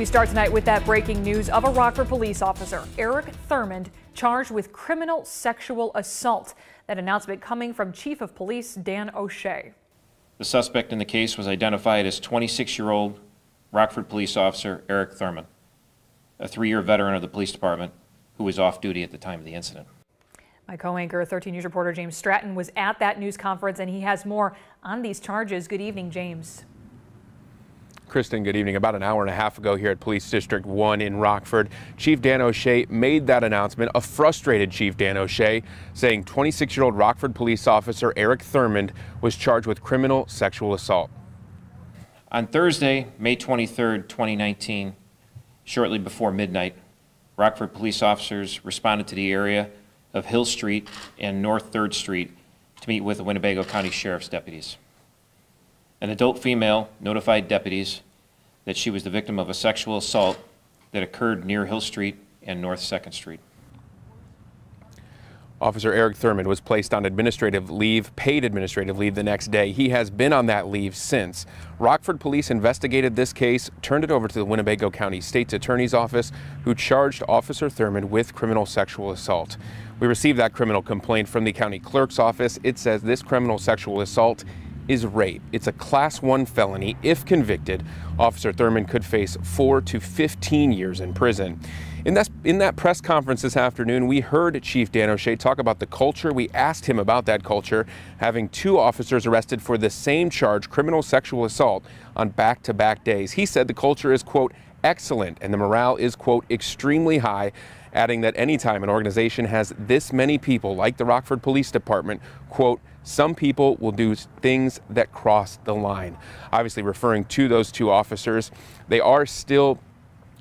We start tonight with that breaking news of a Rockford police officer, Eric Thurmond, charged with criminal sexual assault. That announcement coming from Chief of Police Dan O'Shea. The suspect in the case was identified as 26-year-old Rockford police officer Eric Thurmond, a 3-year veteran of the police department who was off duty at the time of the incident. My co-anchor, 13 News reporter James Stratton, was at that news conference, and he has more on these charges. Good evening, James. Kristen, good evening. About an hour and a half ago here at Police District 1 in Rockford, Chief Dan O'Shea made that announcement. A frustrated Chief Dan O'Shea saying 26-year-old Rockford police officer Eric Thurmond was charged with criminal sexual assault. On Thursday, May 23, 2019, shortly before midnight, Rockford police officers responded to the area of Hill Street and North 3rd Street to meet with the Winnebago County Sheriff's deputies. An adult female notified deputies that she was the victim of a sexual assault that occurred near Hill Street and North 2nd Street. Officer Eric Thurmond was placed on administrative leave, paid administrative leave the next day. He has been on that leave since. Rockford police investigated this case, turned it over to the Winnebago County State's Attorney's Office, who charged Officer Thurmond with criminal sexual assault. We received that criminal complaint from the county clerk's office. It says this criminal sexual assault is rape. It's a Class 1 felony. If convicted, Officer Thurmond could face 4 to 15 years in prison. In that press conference this afternoon, we heard Chief Dan O'Shea talk about the culture. We asked him about that culture, having 2 officers arrested for the same charge, criminal sexual assault, on back-to-back days. He said the culture is, quote, excellent, and the morale is, quote, extremely high, adding that anytime an organization has this many people, like the Rockford Police Department, quote, some people will do things that cross the line. Obviously referring to those 2 officers. We are still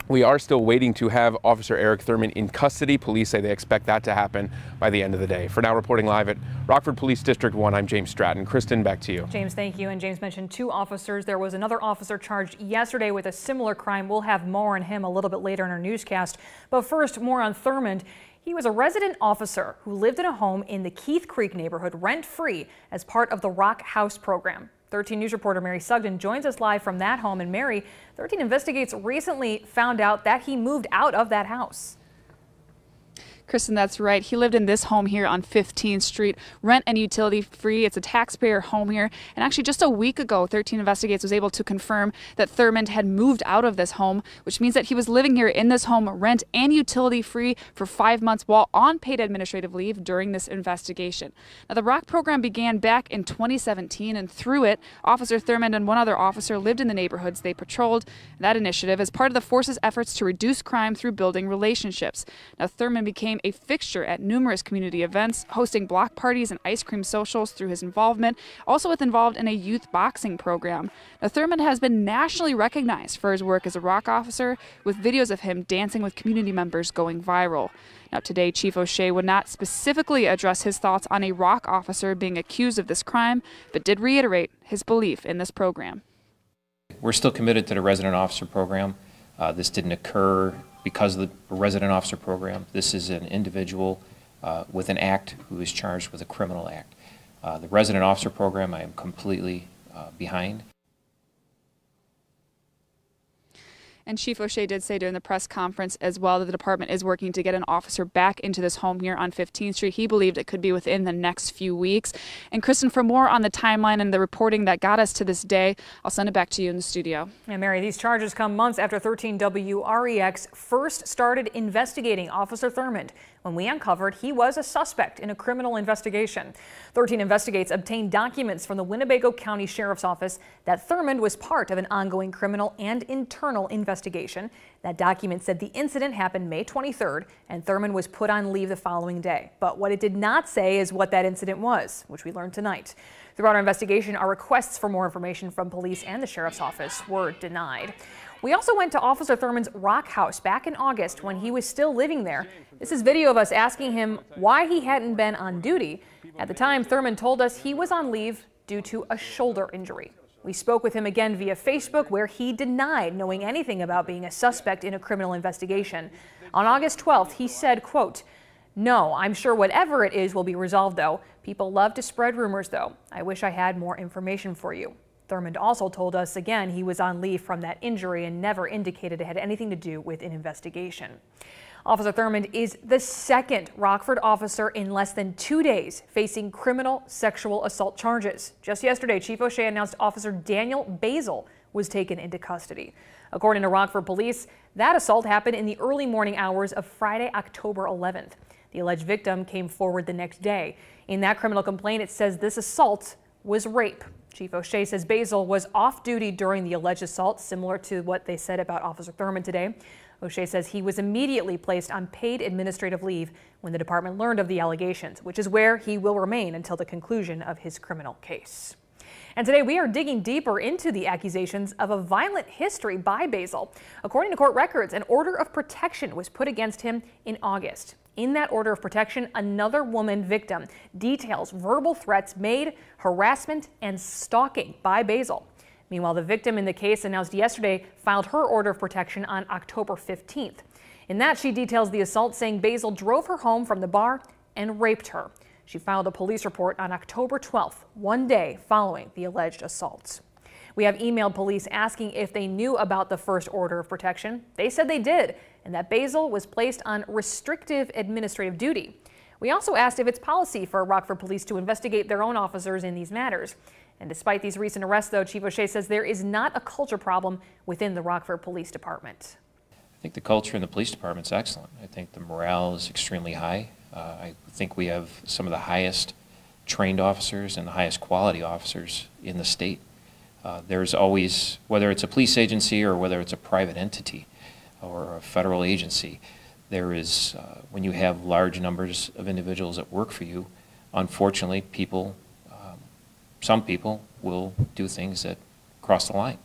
waiting to have Officer Eric Thurmond in custody. Police say they expect that to happen by the end of the day. For now, reporting live at Rockford Police District 1, I'm James Stratton. Kristen, back to you. James, thank you. And James mentioned 2 officers. There was another officer charged yesterday with a similar crime. We'll have more on him a little bit later in our newscast. But first, more on Thurmond. He was a resident officer who lived in a home in the Keith Creek neighborhood rent-free as part of the Rock House program. 13 News reporter Mary Sugden joins us live from that home. And Mary, 13 Investigates recently found out that he moved out of that house. Kristen, that's right. He lived in this home here on 15th Street, rent and utility free. It's a taxpayer home here. And actually just a week ago, 13 Investigates was able to confirm that Thurmond had moved out of this home, which means that he was living here in this home rent and utility free for 5 months while on paid administrative leave during this investigation. Now, the ROC program began back in 2017, and through it, Officer Thurmond and one other officer lived in the neighborhoods they patrolled. That initiative is part of the force's efforts to reduce crime through building relationships. Now, Thurmond became a fixture at numerous community events, hosting block parties and ice cream socials through his involvement, also involved in a youth boxing program. Now, Thurmond has been nationally recognized for his work as a ROC officer, with videos of him dancing with community members going viral. Now, today, Chief O'Shea would not specifically address his thoughts on a ROC officer being accused of this crime, but did reiterate his belief in this program. We're still committed to the resident officer program. This didn't occur because of the resident officer program. This is an individual with an act who is charged with a criminal act. The resident officer program I am completely behind. And Chief O'Shea did say during the press conference as well that the department is working to get an officer back into this home here on 15th Street. He believed it could be within the next few weeks. And Kristen, for more on the timeline and the reporting that got us to this day, I'll send it back to you in the studio. And Mary, these charges come months after 13 WREX first started investigating Officer Thurmond when we uncovered he was a suspect in a criminal investigation. 13 Investigates obtained documents from the Winnebago County Sheriff's Office that Thurmond was part of an ongoing criminal and internal investigation. That document said the incident happened May 23rd and Thurmond was put on leave the following day. But what it did not say is what that incident was, which we learned tonight. Throughout our investigation, our requests for more information from police and the Sheriff's Office were denied. We also went to Officer Thurmond's Rock House back in August when he was still living there. This is video of us asking him why he hadn't been on duty. At the time, Thurmond told us he was on leave due to a shoulder injury. We spoke with him again via Facebook, where he denied knowing anything about being a suspect in a criminal investigation. On August 12th, he said, quote, "No, I'm sure whatever it is will be resolved, though. People love to spread rumors, though. I wish I had more information for you." Thurmond also told us again he was on leave from that injury and never indicated it had anything to do with an investigation. Officer Thurmond is the second Rockford officer in less than 2 days facing criminal sexual assault charges. Just yesterday, Chief O'Shea announced Officer Daniel Basil was taken into custody. According to Rockford Police, that assault happened in the early morning hours of Friday, October 11th. The alleged victim came forward the next day. In that criminal complaint, it says this assault was rape. Chief O'Shea says Basil was off duty during the alleged assault, similar to what they said about Officer Thurmond today. O'Shea says he was immediately placed on paid administrative leave when the department learned of the allegations, which is where he will remain until the conclusion of his criminal case. And today we are digging deeper into the accusations of a violent history by Basil. According to court records, an order of protection was put against him in August. In that order of protection, another woman victim details verbal threats made, harassment, and stalking by Basil. Meanwhile, the victim in the case announced yesterday filed her order of protection on October 15th. In that, she details the assault, saying Basil drove her home from the bar and raped her. She filed a police report on October 12th, 1 day following the alleged assaults. We have emailed police asking if they knew about the first order of protection. They said they did, and that Basil was placed on restrictive administrative duty. We also asked if it's policy for Rockford Police to investigate their own officers in these matters. And despite these recent arrests, though, Chief O'Shea says there is not a culture problem within the Rockford Police Department. I think the culture in the police department is excellent. I think the morale is extremely high. I think we have some of the highest trained officers and the highest quality officers in the state. There's always, whether it's a police agency or whether it's a private entity or a federal agency, there is, when you have large numbers of individuals that work for you, unfortunately, some people will do things that cross the line.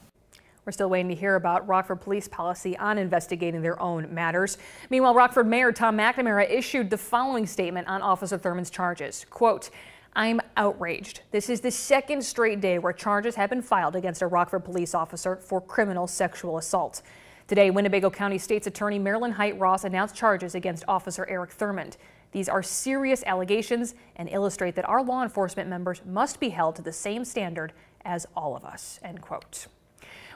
We're still waiting to hear about Rockford Police policy on investigating their own matters. Meanwhile, Rockford Mayor Tom McNamara issued the following statement on Officer Thurmond's charges. Quote, "I'm outraged. This is the second straight day where charges have been filed against a Rockford police officer for criminal sexual assault. Today, Winnebago County State's Attorney Marilyn Height Ross announced charges against Officer Eric Thurmond. These are serious allegations and illustrate that our law enforcement members must be held to the same standard as all of us." End quote.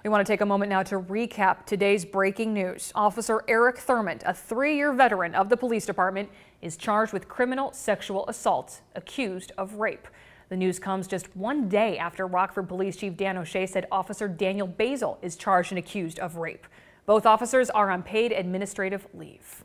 We want to take a moment now to recap today's breaking news. Officer Eric Thurmond, a 3-year veteran of the police department, is charged with criminal sexual assault, accused of rape. The news comes just 1 day after Rockford Police Chief Dan O'Shea said Officer Daniel Basil is charged and accused of rape. Both officers are on paid administrative leave.